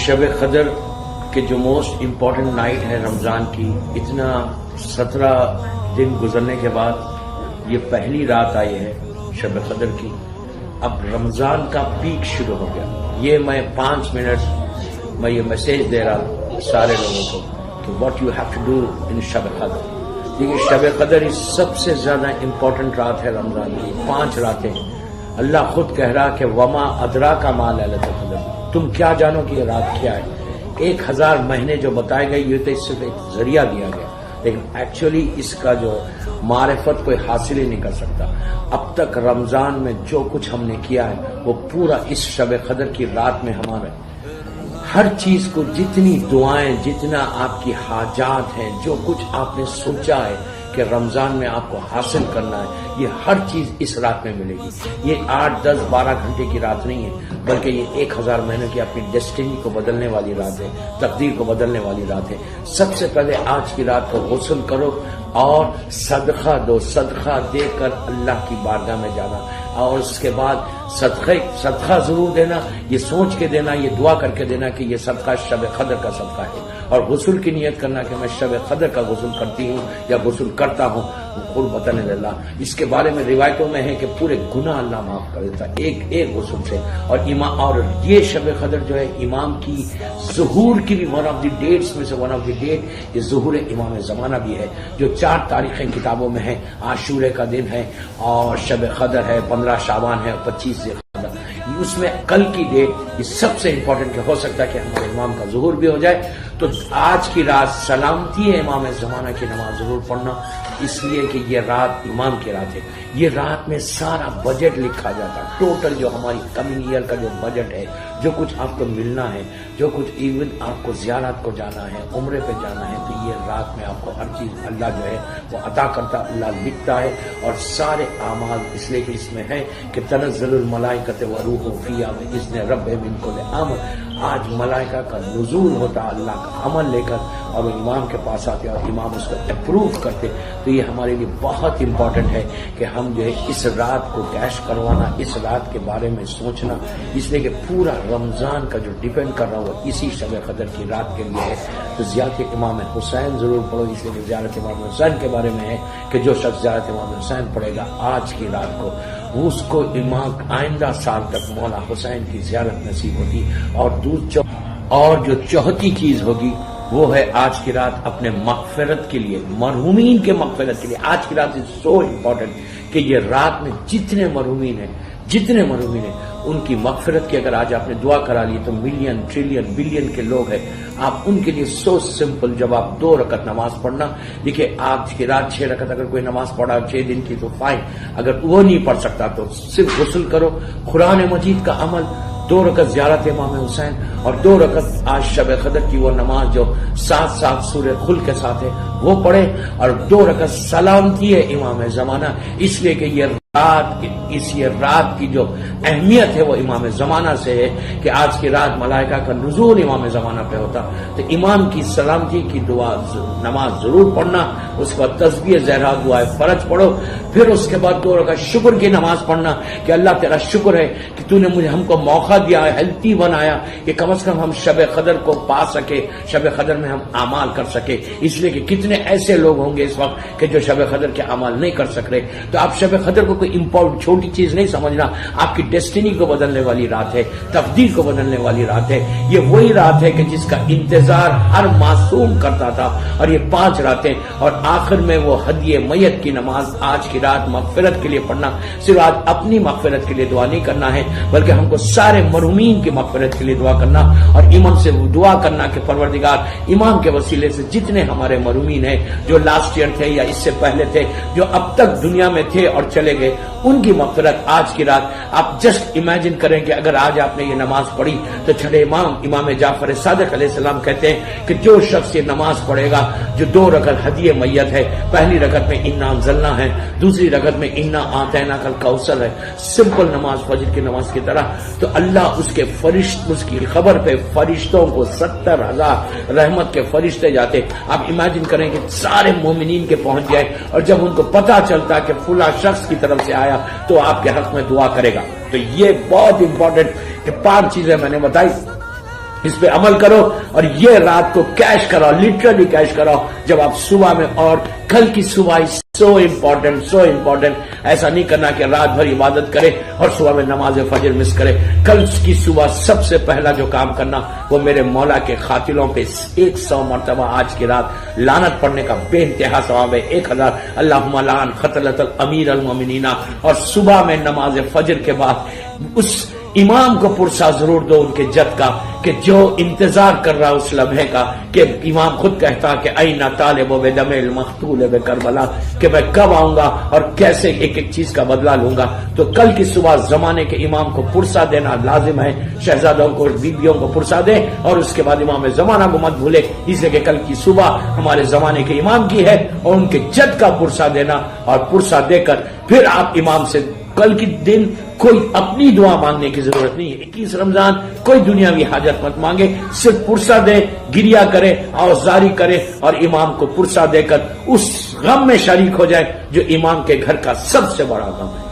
شب قدر کے جو موسٹ امپورٹنٹ نائٹ ہے رمضان کی، اتنا 17 دن گزرنے کے بعد یہ پہلی رات آئی ہے شب قدر کی. اب رمضان کا پیک شروع ہو گیا. یہ میں 5 منٹ میں یہ میسج دے رہا ہوں سارے لوگوں کو کہ what you have to do in Shab Qadr. دیکھیے شب قدر سب سے زیادہ امپورٹنٹ رات ہے رمضان کی. 5 راتیں اللہ خود کہہ رہا کہ وما ادراک ما لیلۃ القدر، تم کیا جانو کہ یہ رات کیا ہے. 1000 مہینے جو بتائے گئے یہ تو صرف ایک ذریعہ دیا گیا، لیکن ایکچولی اس کا جو معرفت کوئی حاصل ہی نہیں کر سکتا. اب تک رمضان میں جو کچھ ہم نے کیا ہے وہ پورا اس شب قدر کی رات میں ہمارے ہر چیز کو، جتنی دعائیں، جتنا آپ کی حاجات ہیں، جو کچھ آپ نے سوچا ہے کہ رمضان میں آپ کو حاصل کرنا ہے، یہ ہر چیز اس رات میں ملے گی. یہ 8، 10، 12 گھنٹے کی رات نہیں ہے، بلکہ یہ 1000 مہینوں کی اپنی ڈیسٹینی کو بدلنے والی رات ہے، تقدیر کو بدلنے والی رات ہے. سب سے پہلے آج کی رات کو غسل کرو اور صدقہ دو. صدقہ دے کر اللہ کی بارگاہ میں جانا، اور اس کے بعد صدقہ ضرور دینا. یہ سوچ کے دینا، یہ دعا کر کے دینا کہ یہ صدقہ شب قدر کا صدقہ ہے. اور غسل کی نیت کرنا کہ میں شب قدر کا غسل کرتی ہوں یا غسل کرتا ہوں قربۃ للہ. اس کے بارے میں روایتوں میں ہے کہ پورے گناہ اللہ معاف کر دیتا ایک غسل سے. اور یہ شب قدر جو ہے امام کی ظہور کی بھی ون آف دی ڈیٹس میں سے ون آف دی ڈیٹ یہ ظہور امام زمانہ بھی ہے، جو 4 تاریخیں کتابوں میں ہیں. عاشورے کا دن ہے اور شب قدر ہے، 15 شعبان ہے اور 25 ذی القعدہ. اس میں کل کی ڈیٹ یہ سب سے امپورٹنٹ کہ ہو سکتا ہے کہ ہمارے امام کا ظہور بھی ہو جائے. تو آج کی رات سلامتی ہے امام زمانہ کی نماز ضرور پڑھنا، اس لیے کہ یہ رات امام کی رات ہے. یہ رات میں سارا بجٹ لکھا جاتا ہے، ٹوٹل جو ہماری کمنگ ایئر کا جو بجٹ ہے، جو کچھ آپ کو ملنا ہے، جو کچھ ایون آپ کو زیارت کو جانا ہے، عمرے پہ جانا ہے، تو یہ رات میں آپ کو ہر چیز اللہ جو ہے وہ عطا کرتا، اللہ لکھتا ہے. اور سارے اعمال اس لیے کہ اس میں ہے کہ تنزل الملائکۃ والروح فیہا بإذن ربہم من کل امر. آج ملائکہ کا نزول ہوتا اللہ کا عمل لے کر اور وہ امام کے پاس آتے اور امام اس کو اپروو کرتے. تو یہ ہمارے لیے بہت امپورٹنٹ ہے کہ ہم جو ہے اس رات کو کیش کروانا، اس رات کے بارے میں سوچنا، اس لیے کہ پورا رمضان کا جو ڈیپینڈ کر رہا ہو اسی شب قدر کی رات کے لیے ہے. تو زیارت امام حسین ضرور پڑھو، اس لیے کہ زیارت امام حسین کے بارے میں ہے کہ جو شخص زیارت امام حسین پڑھے گا آج کی رات کو، اس کو امام آئندہ سال تک مولا حسین کی زیارت نصیب ہوتی. اور جو چوتھی چیز ہوگی وہ ہے آج کی رات اپنے مغفرت کے لیے، مرحومین کے مغفرت کے لیے. آج کی رات از سو امپورٹنٹ کہ یہ رات میں جتنے مرحومین ہیں ان کی مغفرت کی اگر آج آپ نے دعا کرا لی تو ملین، ٹریلین، بلین کے لوگ ہیں. آپ ان کے لیے سو سمپل، جب آپ 2 رکعت نماز پڑھنا. دیکھیے آج کی رات 6 رکعت اگر کوئی نماز پڑھا 6 دن کی تو فائن، اگر وہ نہیں پڑھ سکتا تو صرف غسل کرو. قرآن مجید کا عمل، 2 رکعت زیارت امام حسین اور 2 رکعت آج شب قدر کی وہ نماز جو 7 سورہ خل کے ساتھ ہے وہ پڑھے، اور 2 رکعت سلامتی ہے امام زمانہ. اس لیے کہ یہ رات کی جو اہمیت ہے وہ امام زمانہ سے ہے کہ آج کی رات ملائکہ کا نزول امام زمانہ پہ ہوتا. تو امام کی سلامتی کی دعا نماز ضرور پڑھنا. اس کے بعد تسبیح زہرا دعائے فرض پڑھو. پھر اس کے بعد 2 رکعت شکر کی نماز پڑھنا کہ اللہ تیرا شکر ہے کہ تو نے ہم کو موقع دیا ہے، ہیلتھی بنایا کہ کم از کم ہم شب قدر کو پا سکے، شب قدر میں ہم اعمال کر سکے. اس لیے کہ کتنے ایسے لوگ ہوں گے اس وقت کہ جو شب قدر کے اعمال نہیں کر سک رہے. تو آپ شب قدر کو کوئی امپورٹنٹ چھوٹی چیز نہیں سمجھنا. آپ کی ڈیسٹینی کو بدلنے والی رات ہے، تقدیر کو بدلنے والی رات ہے. یہ وہی رات ہے کہ جس کا انتظار ہر معصوم کرتا تھا. اور یہ 5 راتیں اور آخر میں وہ ہدیہ میت کی نماز آج کی رات مغفرت کے لیے پڑھنا. صرف آج اپنی مغفرت کے لیے دعا نہیں کرنا ہے بلکہ ہم کو سارے مرحومین کی مغفرت کے لیے دعا کرنا اور امام سے دعا کرنا کہ پروردگار امام کے وسیلے سے جتنے ہمارے مرحومین ہیں جو لاسٹ ایئر تھے یا اس سے پہلے تھے، جو اب تک دنیا میں تھے اور چلے گئے، ان کی مغفرت آج کی رات. آپ جسٹ امیجن کریں کہ اگر آج آپ نے یہ نماز پڑھی تو چھٹے امام جعفر صادق علیہ السلام کہتے ہیں کہ جو شخص یہ نماز پڑھے گا جو 2 رکعت ہدیہ میت ہے، پہلی رکعت میں انا انزلنا ہے، دوسری رکعت میں انا اعطیناک الکوثر ہے، سمپل نماز فجر کی نماز کی طرح، تو اللہ اس کی خبر پہ فرشتوں کو 70,000 رحمت کے فرشتے جاتے. آپ امیجن کریں کہ سارے مومنین کے پہنچ جائے اور جب ان کو پتا چلتا کہ فلاں شخص کی طرف سے آیا تو آپ کے حق میں دعا کرے گا. تو یہ بہت امپورٹنٹ کہ 5 چیزیں میں نے بتائی اس پہ عمل کرو اور یہ رات کو کیش کراؤ، لٹرلی کیش کراؤ جب آپ صبح میں. اور کل کی صبح سو امپورٹنٹ. ایسا نہیں کرنا کہ رات بھر عبادت کرے اور صبح میں نماز فجر مس کرے. کل کی صبح سب سے پہلا جو کام کرنا وہ میرے مولا کے قاتلوں پہ 100 مرتبہ آج کی رات لعنت پڑھنے کا بے انتہا ثواب ہے. 1000 اللہم لعن قتلۃ الامیر المومنین. اور صبح میں نماز فجر کے بعد اس امام کو پرسا ضرور دو ان کے جد کا کہ جو انتظار کر رہا اس لمحے کا کہ امام خود کہتا کہ این طالب و بدم المقتول بکربلا، کہ میں کب آؤں گا اور کیسے ایک ایک چیز کا بدلہ لوں گا. تو کل کی صبح زمانے کے امام کو پرسا دینا لازم ہے. شہزادوں کو بیویوں کو پرسا دے اور اس کے بعد امام زمانہ کو مت بھولے، اس لیے کہ کل کی صبح ہمارے زمانے کے امام کی ہے اور ان کے جد کا پرسا دینا. اور پرسا دے کر پھر آپ امام سے کل کی دن کوئی اپنی دعا مانگنے کی ضرورت نہیں ہے. 21 رمضان کوئی دنیاوی حاجت مت مانگے، صرف پرسا دے، گریا کرے، آوازاری کرے اور امام کو پرسا دے کر اس غم میں شریک ہو جائے جو امام کے گھر کا سب سے بڑا غم ہے.